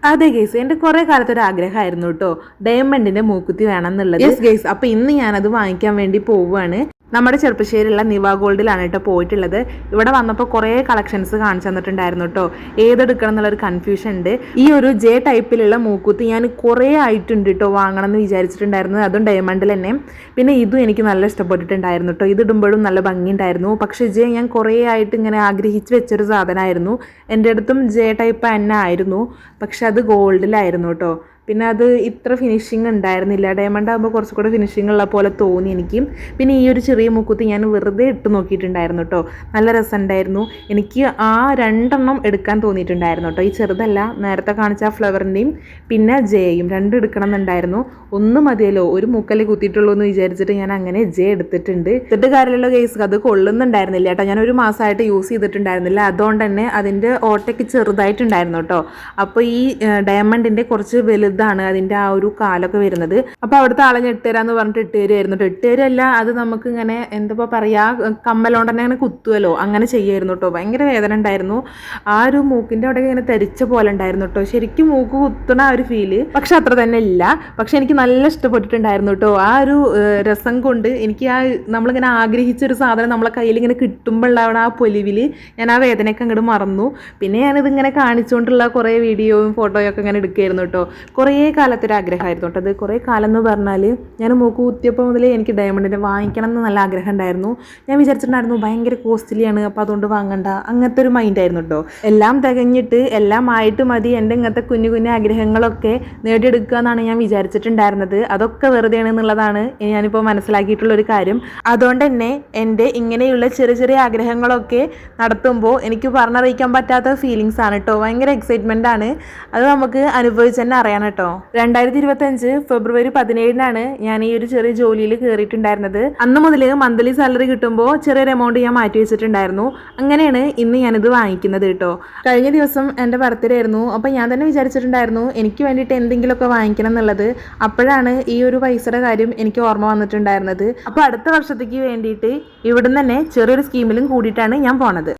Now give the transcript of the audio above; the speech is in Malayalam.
അതെ ഗേസ്, എൻ്റെ കുറേ കാലത്തൊരു ആഗ്രഹമായിരുന്നു കേട്ടോ ഡയമണ്ടിൻ്റെ മൂക്കുത്തി വേണം എന്നുള്ളത്. ഗേസ്, അപ്പോൾ ഇന്ന് ഞാനത് വാങ്ങിക്കാൻ വേണ്ടി പോവുകയാണ്. നമ്മുടെ ചെറുപ്പശ്ശേരിയുള്ള നിവ ഗോൾഡിലാണ് കേട്ടോ പോയിട്ടുള്ളത്. ഇവിടെ വന്നപ്പോൾ കുറേ കളക്ഷൻസ് കാണിച്ചു തന്നിട്ടുണ്ടായിരുന്നു കേട്ടോ. ഏതെടുക്കണം എന്നുള്ളൊരു കൺഫ്യൂഷൻ ഉണ്ട്. ഈ ഒരു ജെ ടൈപ്പിലുള്ള മൂക്കുത്തി ഞാൻ കുറേ ആയിട്ടുണ്ട് കേട്ടോ വാങ്ങണം എന്ന് വിചാരിച്ചിട്ടുണ്ടായിരുന്നത്, അതും ഡയമണ്ടിൽ തന്നെ. പിന്നെ ഇതും എനിക്ക് നല്ല ഇഷ്ടപ്പെട്ടിട്ടുണ്ടായിരുന്നു കേട്ടോ. ഇതിടുമ്പോഴും നല്ല ഭംഗിയുണ്ടായിരുന്നു. പക്ഷേ ജെ ഞാൻ കുറേ ആയിട്ട് ഇങ്ങനെ ആഗ്രഹിച്ച് വെച്ചൊരു സാധനമായിരുന്നു. എൻ്റെ അടുത്തും ജെ ടൈപ്പ് തന്നെ ആയിരുന്നു, പക്ഷെ അത് ഗോൾഡിലായിരുന്നു കേട്ടോ. പിന്നെ അത് ഇത്ര ഫിനിഷിങ് ഉണ്ടായിരുന്നില്ല. ഡയമണ്ട് ആകുമ്പോൾ കുറച്ചുകൂടെ ഫിനിഷിങ് ഉള്ള പോലെ തോന്നി എനിക്ക്. പിന്നെ ഈ ഒരു ചെറിയ മൂക്കുത്തി ഞാൻ വെറുതെ ഇട്ട് നോക്കിയിട്ടുണ്ടായിരുന്നു കേട്ടോ. നല്ല രസമുണ്ടായിരുന്നു. എനിക്ക് ആ 2 എടുക്കാൻ തോന്നിയിട്ടുണ്ടായിരുന്നു കേട്ടോ. ഈ ചെറുതല്ല, നേരത്തെ കാണിച്ച ആ ഫ്ലവറിൻ്റെയും പിന്നെ ജെയും 2 എടുക്കണം എന്നുണ്ടായിരുന്നു. 1 മതിയല്ലോ, ഒരു മൂക്കല്ലേ കുത്തിയിട്ടുള്ളൂ എന്ന് വിചാരിച്ചിട്ട് ഞാൻ അങ്ങനെ ജെ എടുത്തിട്ടുണ്ട്. എന്നിട്ട് കാര്യമുള്ള കേസ് അത് കൊള്ളുന്നുണ്ടായിരുന്നില്ല കേട്ടോ. ഞാൻ 1 മാസമായിട്ട് യൂസ് ചെയ്തിട്ടുണ്ടായിരുന്നില്ല. അതുകൊണ്ട് തന്നെ അതിൻ്റെ ഓട്ടയ്ക്ക് ചെറുതായിട്ടുണ്ടായിരുന്നു കേട്ടോ. അപ്പോൾ ഈ ഡയമണ്ടിൻ്റെ കുറച്ച് വലുതാണ് അതിൻ്റെ ആ ഒരു കാലൊക്കെ വരുന്നത്. അപ്പോൾ അവിടുത്തെ ആളെ ഇട്ടുതരാന്ന് പറഞ്ഞിട്ട് ഇട്ടുതരുമായിരുന്നു. ഇട്ടുതരല്ല, അത് നമുക്ക് ഇങ്ങനെ എന്താ പറയുക, കമ്മലോണ്ട് തന്നെ അങ്ങനെ കുത്തുമല്ലോ, അങ്ങനെ ചെയ്യുമായിരുന്നു കേട്ടോ. ഭയങ്കര വേദന ഉണ്ടായിരുന്നു. ആ ഒരു മൂക്കിൻ്റെ അവിടെ ഇങ്ങനെ തെരിച്ച പോലെ ഉണ്ടായിരുന്നു കേട്ടോ. ശരിക്കും മൂക്ക് കുത്തണ ആ ഒരു ഫീല് പക്ഷെ അത്ര തന്നെ ഇല്ല. പക്ഷെ എനിക്ക് നല്ല ഇഷ്ടപ്പെട്ടിട്ടുണ്ടായിരുന്നു കേട്ടോ. ആ ഒരു രസം കൊണ്ട് എനിക്ക് ആ നമ്മളിങ്ങനെ ആഗ്രഹിച്ചൊരു സാധനം നമ്മളെ കയ്യിൽ ഇങ്ങനെ കിട്ടുമ്പോഴുള്ള ആ പൊലിവിൽ ഞാൻ ആ വേദനയൊക്കെ അങ്ങോട്ട് മറന്നു. പിന്നെ ഞാനിതിങ്ങനെ കാണിച്ചുകൊണ്ടുള്ള കുറേ വീഡിയോയും ഫോട്ടോയും ഒക്കെ ഇങ്ങനെ എടുക്കുകയായിരുന്നു കേട്ടോ. കുറേ കാലത്തൊരു ആഗ്രഹമായിരുന്നു കേട്ടോ. അത് കുറേ കാലം എന്ന് പറഞ്ഞാൽ ഞാൻ മൂക്ക് കുത്തിയപ്പോൾ മുതൽ എനിക്ക് ഡയമണ്ടിൻ്റെ വാങ്ങിക്കണം എന്ന് നല്ല ആഗ്രഹം ഉണ്ടായിരുന്നു. ഞാൻ വിചാരിച്ചിട്ടുണ്ടായിരുന്നു ഭയങ്കര കോസ്റ്റ്ലിയാണ്, അപ്പോൾ അതുകൊണ്ട് വാങ്ങണ്ട, അങ്ങനത്തെ ഒരു മൈൻഡായിരുന്നു കേട്ടോ. എല്ലാം തികഞ്ഞിട്ട് എല്ലാം ആയിട്ട് മതി എൻ്റെ ഇങ്ങനത്തെ കുഞ്ഞു കുഞ്ഞു ആഗ്രഹങ്ങളൊക്കെ നേടിയെടുക്കുക എന്നാണ് ഞാൻ വിചാരിച്ചിട്ടുണ്ടായിരുന്നത്. അതൊക്കെ വെറുതെയാണ് എന്നുള്ളതാണ് ഞാനിപ്പോൾ മനസ്സിലാക്കിയിട്ടുള്ളൊരു കാര്യം. അതുകൊണ്ട് തന്നെ എൻ്റെ ഇങ്ങനെയുള്ള ചെറിയ ചെറിയ ആഗ്രഹങ്ങളൊക്കെ നടത്തുമ്പോൾ എനിക്ക് പറഞ്ഞറിയിക്കാൻ പറ്റാത്ത ഫീലിങ്സ് ആണ് കേട്ടോ. ഭയങ്കര എക്സൈറ്റ്മെൻ്റ് ആണ്. അത് നമുക്ക് അനുഭവിച്ച് തന്നെ അറിയാൻ കേട്ടോ. 2025 ഫെബ്രുവരി 17 ഞാൻ ഈ ഒരു ചെറിയ ജോലിയിൽ കയറിയിട്ടുണ്ടായിരുന്നത്. അന്ന് മുതൽ മന്ത്ലി സാലറി കിട്ടുമ്പോൾ ചെറിയൊരു എമൗണ്ട് ഞാൻ മാറ്റി വെച്ചിട്ടുണ്ടായിരുന്നു. അങ്ങനെയാണ് ഇന്ന് ഞാനിത് വാങ്ങിക്കുന്നത് കേട്ടോ. കഴിഞ്ഞ ദിവസം എൻ്റെ ബർത്ത്ഡേ ആയിരുന്നു. അപ്പോൾ ഞാൻ തന്നെ വിചാരിച്ചിട്ടുണ്ടായിരുന്നു എനിക്ക് വേണ്ടിയിട്ട് എന്തെങ്കിലുമൊക്കെ വാങ്ങിക്കണം എന്നുള്ളത്. അപ്പോഴാണ് ഈ ഒരു പൈസയുടെ കാര്യം എനിക്ക് ഓർമ്മ വന്നിട്ടുണ്ടായിരുന്നത്. അപ്പോൾ അടുത്ത വർഷത്തേക്ക് വേണ്ടിയിട്ട് ഇവിടുന്ന് തന്നെ ചെറിയൊരു സ്കീമിലും കൂടിയിട്ടാണ് ഞാൻ പോണത്.